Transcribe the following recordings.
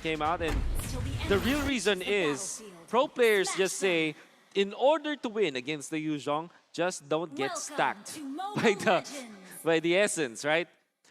came out, and the real reason is pro players just say, in order to win against the Yuzhong, just don't get stacked by the essence, right?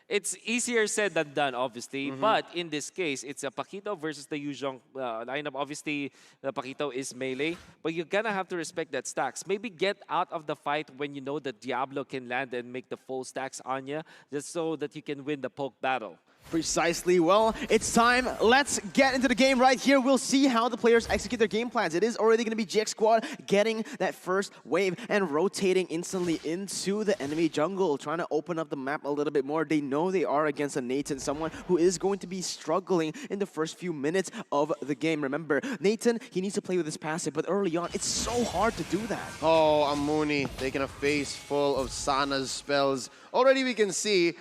It's easier said than done, obviously. But in this case, it's a Paquito versus the Yuzhong lineup. Obviously, the Paquito is melee, but you're gonna have to respect that stacks. Maybe get out of the fight when you know that Diablo can land and make the full stacks on you, just so that you can win the poke battle. Precisely. Well, it's time. Let's get into the game right here. We'll see how the players execute their game plans. It is already going to be GX Squad getting that first wave and rotating instantly into the enemy jungle, trying to open up the map a little bit more. They know they are against a Nathan, someone who is going to be struggling in the first few minutes of the game. Remember, Nathan, he needs to play with his passive, but early on, it's so hard to do that. Oh, Amuni taking a face full of Sana's spells. Already we can see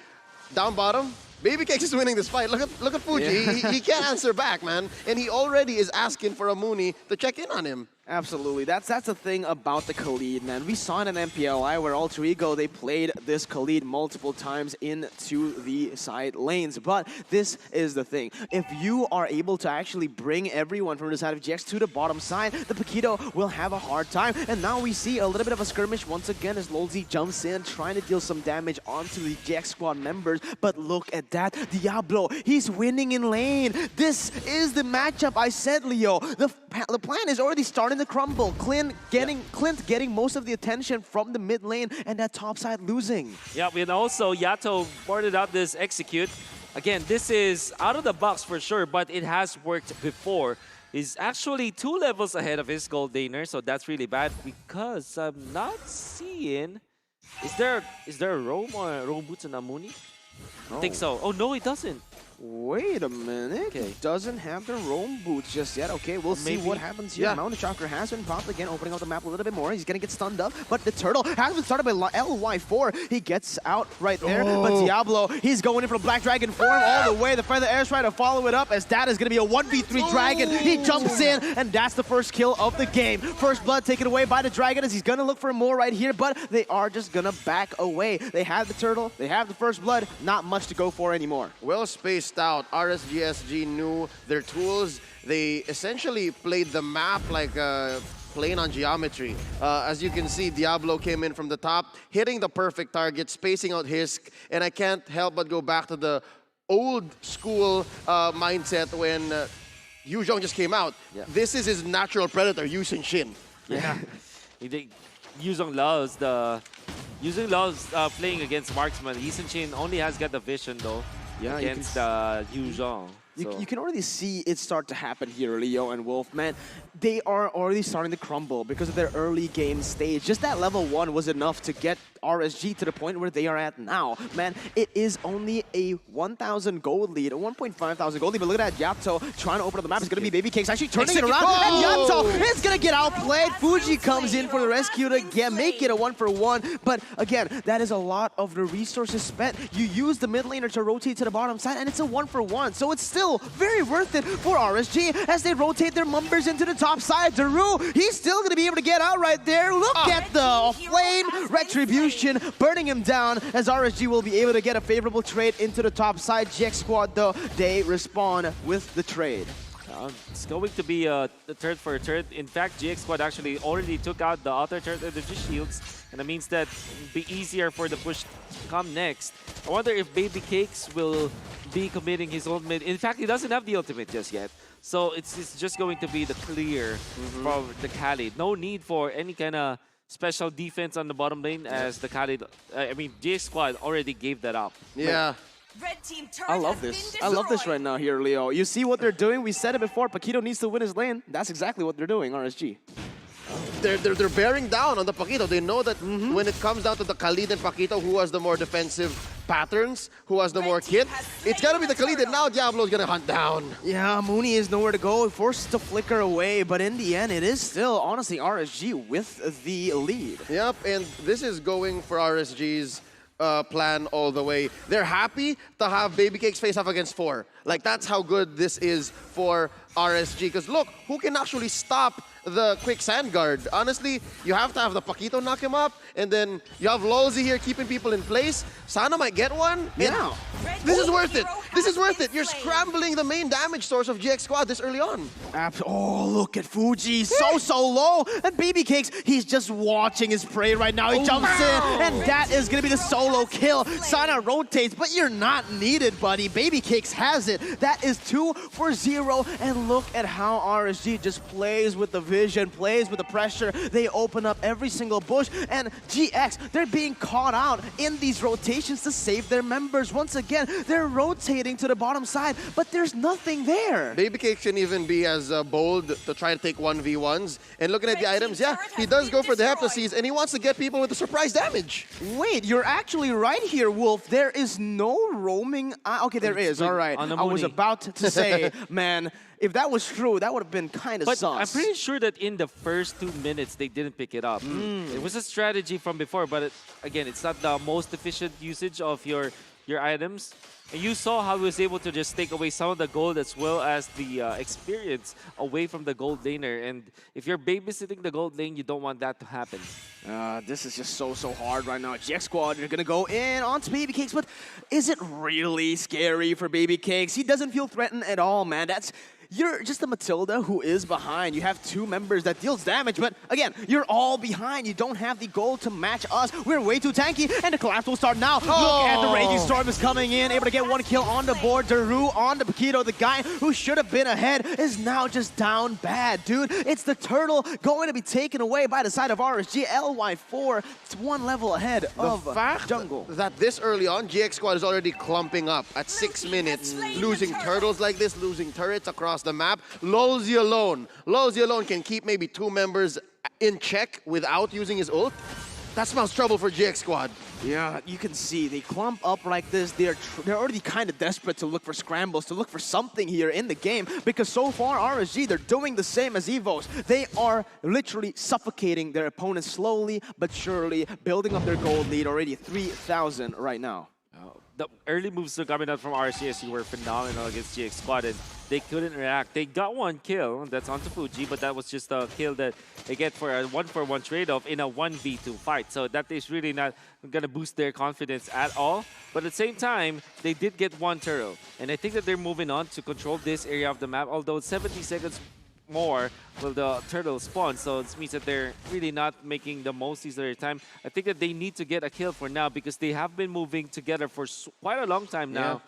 down bottom, Baby Cakes is winning this fight. Look at Fuji. Yeah. He can't answer back, man. And he already is asking for Amuni to check in on him. Absolutely. That's the thing about the Khalid, man. We saw it in MPLI where Alter Ego, they played this Khalid multiple times into the side lanes. But this is the thing. If you are able to actually bring everyone from the side of GX to the bottom side, the Paquito will have a hard time. And now we see a little bit of a skirmish once again as Lolzy jumps in, trying to deal some damage onto the GX Squad members. But look at that. Diablo, he's winning in lane. This is the matchup I said, Leo. The plan is already starting to crumble. Clint getting most of the attention from the mid lane, and that top side losing. Yeah, and also Yato boarded out this execute. Again, this is out of the box for sure, but it has worked before. He's actually 2 levels ahead of his gold laner, so that's really bad because I'm not seeing. Is there a roam or a roam boots on Amuni? I think so. Oh no, it doesn't. Wait a minute. Okay. Doesn't have the roam boots just yet. Okay, we'll see what happens here. Mountain Chakra has been popped again, opening up the map a little bit more. He's gonna get stunned up, but the turtle has been started by LY4. He gets out right there, but Diablo, he's going in for Black Dragon form all the way. The Feather Air's trying to follow it up as that is gonna be a 1v3 Dragon. He jumps in, and that's the first kill of the game. First blood taken away by the Dragon as he's gonna look for more right here, but they are just gonna back away. They have the turtle, they have the first blood, not much to go for anymore. Well spaced out. RSG knew their tools. They essentially played the map like playing on geometry. As you can see, Diablo came in from the top, hitting the perfect target, spacing out Hisk, and I can't help but go back to the old school mindset when Yuzhong just came out. Yeah. This is his natural predator, Yu Shin. Yeah. Yuzhong loves playing against marksman. Yu Shin only has got the vision though. Yeah, against Yuzhong. You can already see it start to happen here, Leo and Wolf. Man, they are already starting to crumble because of their early game stage. Just that level 1 was enough to get RSG to the point where they are at now. Man, it is only a 1,000 gold lead, a 1,500 gold lead. But look at that, Yato trying to open up the map. It's going to be Baby Cakes actually turning it around. And Yato is going to get outplayed. Fuji comes in for the rescue to make it a 1-for-1. But again, that is a lot of the resources spent. You use the mid laner to rotate to the bottom side, and it's a 1-for-1. So it's still very worth it for RSG as they rotate their numbers into the top side. Daru, he's still going to be able to get out right there. Look at the flame retribution burning him down as RSG will be able to get a favorable trade into the top side. GX Squad, though, they respond with the trade. It's going to be the third for a third. In fact, GX Squad actually already took out the other third energy shields, and that means that it'll be easier for the push to come next. I wonder if Baby Cakes will be committing his ultimate. In fact, he doesn't have the ultimate just yet. So it's just going to be the clear from the Khalid. No need for any kind of special defense on the bottom lane as the Khalid, GX Squad already gave that up. Yeah. Red team I love this. I love this right now here, Leo. You see what they're doing? We said it before. Paquito needs to win his lane. That's exactly what they're doing, RSG. They're bearing down on the Paquito. They know that when it comes down to the Khalid and Paquito, who has the more defensive patterns, who has the more kit, it's got to be the Khalid, and now Diablo's going to hunt down. Yeah, Mooney is nowhere to go, forced to flicker away, but in the end, it is still, honestly, RSG with the lead. Yep, and this is going for RSG's plan all the way. They're happy to have Baby Cakes face off against 4. Like, that's how good this is for RSG. Because look, who can actually stop the quick sand guard? Honestly, you have to have the Paquito knock him up, and then you have Lolzy here keeping people in place. Sana might get one. Yeah. This is worth it. This is worth it. You're scrambling the main damage source of GX Squad this early on. Oh, look at Fuji, so low. And Baby Cakes, he's just watching his prey right now. He jumps in, and that is gonna be the solo kill. Sana rotates, but you're not needed, buddy. Baby Cakes has it. That is 2 for 0. And look at how RSG just plays with the vision, plays with the pressure. They open up every single bush, and GX, they're being caught out in these rotations to save their members. Once again, they're rotating to the bottom side, but there's nothing there. Baby Cake can even be as bold to try to take 1v1s. And looking at the items, yeah, he does go for the Heptases, and he wants to get people with the surprise damage. Wait, you're actually right here, Wolf. There is no roaming. Okay, there is. All right. I was about to say, man, if that was true, that would have been kind of sus. But I'm pretty sure that in the first 2 minutes, they didn't pick it up. It was a strategy from before, but again, it's not the most efficient usage of your items. And you saw how he was able to just take away some of the gold as well as the experience away from the gold laner. And if you're babysitting the gold lane, you don't want that to happen. This is just so hard right now. GX Squad, you're gonna go in onto Baby Cakes, but is it really scary for Baby Cakes? He doesn't feel threatened at all, man. You're just a Matilda who is behind. You have 2 members that deals damage, but again, you're all behind. You don't have the gold to match us. We're way too tanky, and the collapse will start now. Look at the Raging Storm is coming in, able to get 1 kill on the board. Daru on the Paquito, the guy who should have been ahead, is now just down bad, dude. It's the turtle going to be taken away by the side of RSG. LY4, it's 1 level ahead of Jungle. That this early on, GX Squad is already clumping up at 6 minutes, losing turtles like this, losing turrets across the map. Lolzy alone can keep maybe 2 members in check without using his ult. That smells trouble for GX Squad. Yeah, you can see they clump up like this. They're already kind of desperate to look for scrambles, to look for something here in the game, because so far RSG, they're doing the same as EVOs. They are literally suffocating their opponents slowly but surely, building up their gold lead, already 3,000 right now. The early moves coming out from RCSU were phenomenal against GX Squad, and they couldn't react. They got 1 kill, that's onto Fuji, but that was just a kill that they get for a 1-for-1 trade-off in a 1v2 fight. So that is really not going to boost their confidence at all. But at the same time, they did get 1 turtle. And I think that they're moving on to control this area of the map, although 70 seconds more will the turtle spawn, so it means that they're really not making the most use of their time. I think that they need to get a kill for now because they have been moving together for quite a long time now.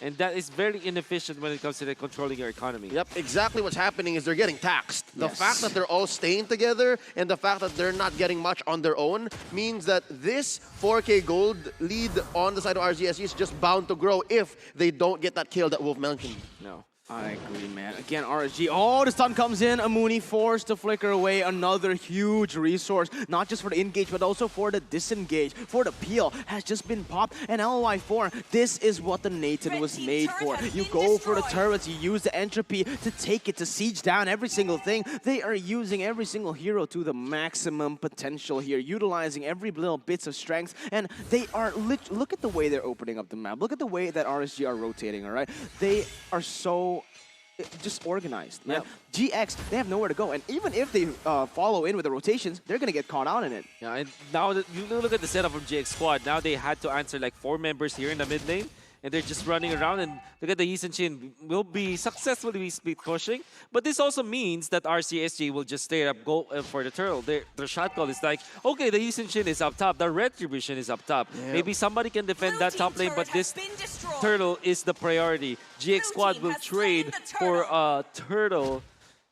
Yeah. And that is very inefficient when it comes to controlling your economy. Yep, exactly what's happening is they're getting taxed. The fact that they're all staying together and the fact that they're not getting much on their own means that this 4K gold lead on the side of RGSE is just bound to grow if they don't get that kill that Wolf mentioned. No. I agree, man. Again, RSG. Oh, the stun comes in. Amuni forced to flicker away. Another huge resource, not just for the engage, but also for the disengage. For the peel has just been popped. And LY4, this is what the Nathan was made for. You go for the turrets. You use the entropy to take it, to siege down every single thing. They are using every single hero to the maximum potential here, utilizing every little bits of strength. And they are, look at the way they're opening up the map. Look at the way that RSG are rotating, all right? They are so just organized, man. Yep. GX, they have nowhere to go, and even if they follow in with the rotations, they're gonna get caught out in it. Yeah, and now that you look at the setup from GX Squad, now they had to answer like 4 members here in the mid lane, and they're just running around, and look at the Yisun Shin will be successfully split pushing, but this also means that RCSG will just straight up go for the turtle. Their shot call is like, okay, the Yisun Shin is up top, the Retribution is up top. Yep. Maybe somebody can defend that top lane, but this turtle is the priority. GX Squad will trade for a turtle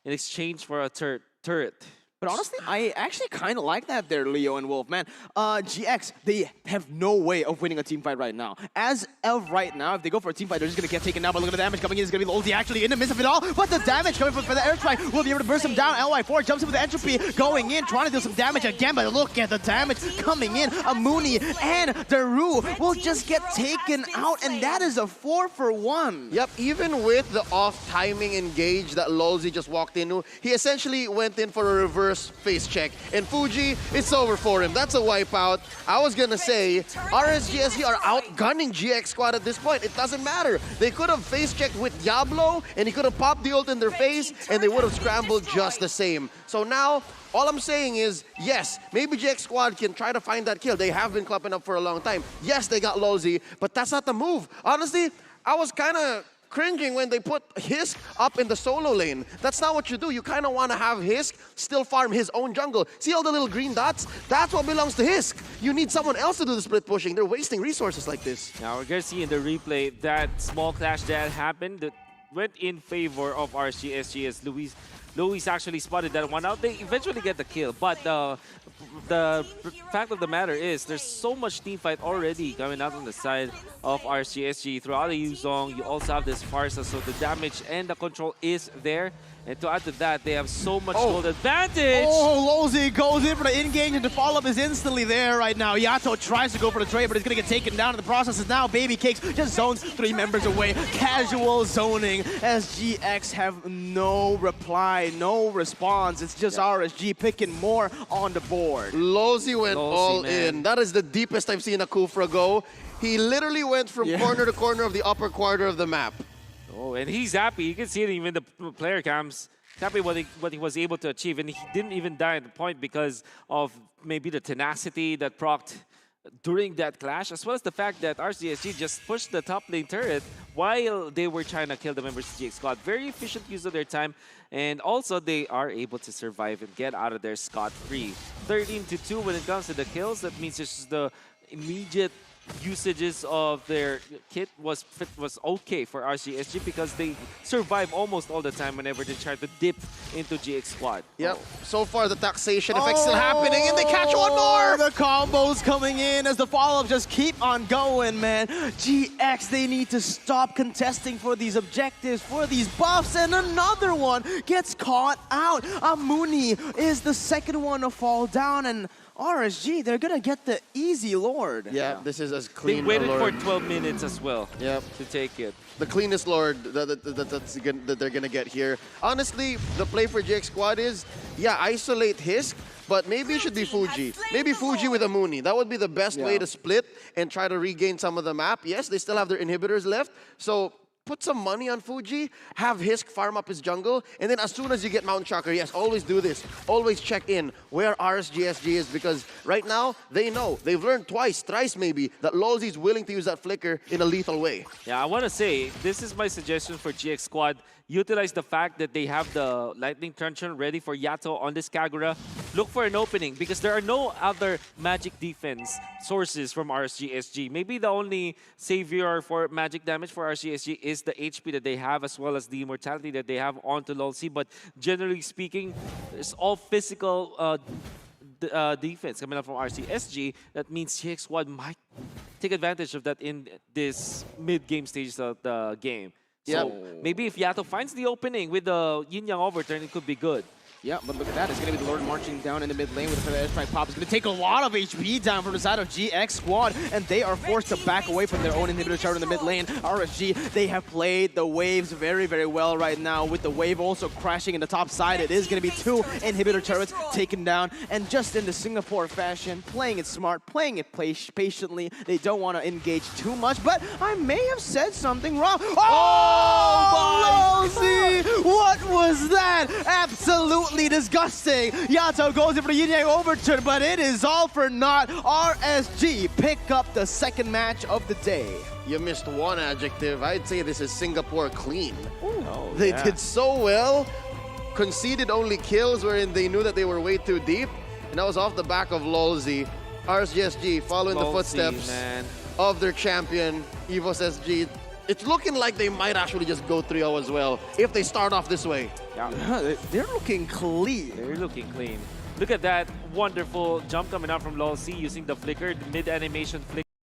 in exchange for a turret. But honestly, I actually kind of like that there, Leo and Wolf, man. GX, they have no way of winning a team fight right now. As of right now, if they go for a team fight, they're just going to get taken down. But look at the damage coming in. It's going to be Lolzy actually in the midst of it all. But the damage coming for the airstrike will be able to burst him down. LY4 jumps in with the entropy, going in, trying to deal some damage again. But look at the damage coming in. Amuni and Daru will just get taken out. And that is a 4-for-1. Yep, even with the off-timing engage that Lolzy just walked into, he essentially went in for a reverse face check. And Fuji, it's over for him. That's a wipeout. I was gonna say, RSGSG are outgunning GX Squad at this point. It doesn't matter. They could have face checked with Diablo, and he could have popped the ult in their face, and they would have scrambled just the same. So now, all I'm saying is, yes, maybe GX Squad can try to find that kill. They have been clumping up for a long time. Yes, they got Lolzy, but that's not the move. Honestly, I was kind of cringing when they put Hisk up in the solo lane. That's not what you do. You kind of want to have Hisk still farm his own jungle. See all the little green dots? That's what belongs to Hisk. You need someone else to do the split pushing. They're wasting resources like this. Now we're gonna see in the replay that small clash that happened that went in favor of RSG SG as Luis actually spotted that one out. They eventually get the kill, but the fact of the matter is there's so much team fight already coming out on the side of RSG SG. Throughout the Yuzong, you also have this Farsa, so the damage and the control is there. And to add to that, they have so much gold advantage. Oh, Lozy goes in for the engage, and the follow-up is instantly there right now. Yato tries to go for the trade, but he's going to get taken down in the process. Is now Baby Cakes just zones 3 members away. Casual zoning as GX have no reply, no response. It's just RSG picking more on the board. Lozy went all man. in. That is the deepest I've seen a Kufra go. He literally went from corner to corner of the upper quarter of the map. Oh, and he's happy. You can see it even the player cams. Happy what he was able to achieve, and he didn't even die at the point because of maybe the tenacity that procced during that clash, as well as the fact that RCSG just pushed the top lane turret while they were trying to kill the members of GX Squad. Very efficient use of their time, and also they are able to survive and get out of there scot-free. 13-2 when it comes to the kills. That means it's just the immediate usages of their kit was okay for RCSG because they survive almost all the time whenever they try to dip into GX Squad. Yep. So far, the taxation effect's still happening, and they catch one more! The combos coming in as the follow-up just keep on going, man. GX, they need to stop contesting for these objectives, for these buffs, and another one gets caught out. Amuni is the second one to fall down, and RSG, they're gonna get the easy Lord. Yeah, this is as They clean waited a for Lord. 12 minutes as well Yep. to take it. The cleanest Lord that they're gonna get here. Honestly, the play for GX Squad is, isolate Hisk, but maybe it should be Fuji. Maybe Fuji with a Mooney. That would be the best way to split and try to regain some of the map. Yes, they still have their inhibitors left, so put some money on Fuji, have Hisk farm up his jungle, and then as soon as you get Mountain Shocker, yes, always do this. Always check in where RSGSG is, because right now, they know. They've learned twice, thrice maybe, that Lozy is willing to use that flicker in a lethal way. Yeah, I want to say, this is my suggestion for GX Squad. Utilize the fact that they have the Lightning Truncheon ready for Yato on this Kagura. Look for an opening because there are no other magic defense sources from RSGSG. Maybe the only savior for magic damage for RSGSG is the HP that they have as well as the immortality that they have onto Lolsi. But generally speaking, it's all physical defense coming up from RCSG. That means GX Squad might take advantage of that in this mid-game stages of the game. So maybe if Yato finds the opening with the yin-yang overturn, it could be good. Yeah, but look at that. It's going to be the Lord marching down in the mid lane with the airstrike pop. It's going to take a lot of HP down from the side of GX Squad, and they are forced to back away from their own inhibitor tower in the mid lane. RSG, they have played the waves very, very well right now, with the wave also crashing in the top side. It is going to be 2 inhibitor turrets taken down, and just in the Singapore fashion, playing it smart, playing it patiently. They don't want to engage too much, but I may have said something wrong. Oh, Lozy! What was that? Absolutely disgusting. Yato goes in for the yin-yang overturn, but it is all for naught. RSG pick up the second match of the day. You missed one adjective. I'd say this is Singapore clean. Oh, They did so well, conceded only kills wherein they knew that they were way too deep, and that was off the back of Lolzy. RSGSG following the footsteps of their champion, EVOS SG. It's looking like they might actually just go 3-0 as well if they start off this way. Yeah. They're looking clean. They're looking clean. Look at that wonderful jump coming out from Lolsi using the flicker, the mid-animation flicker.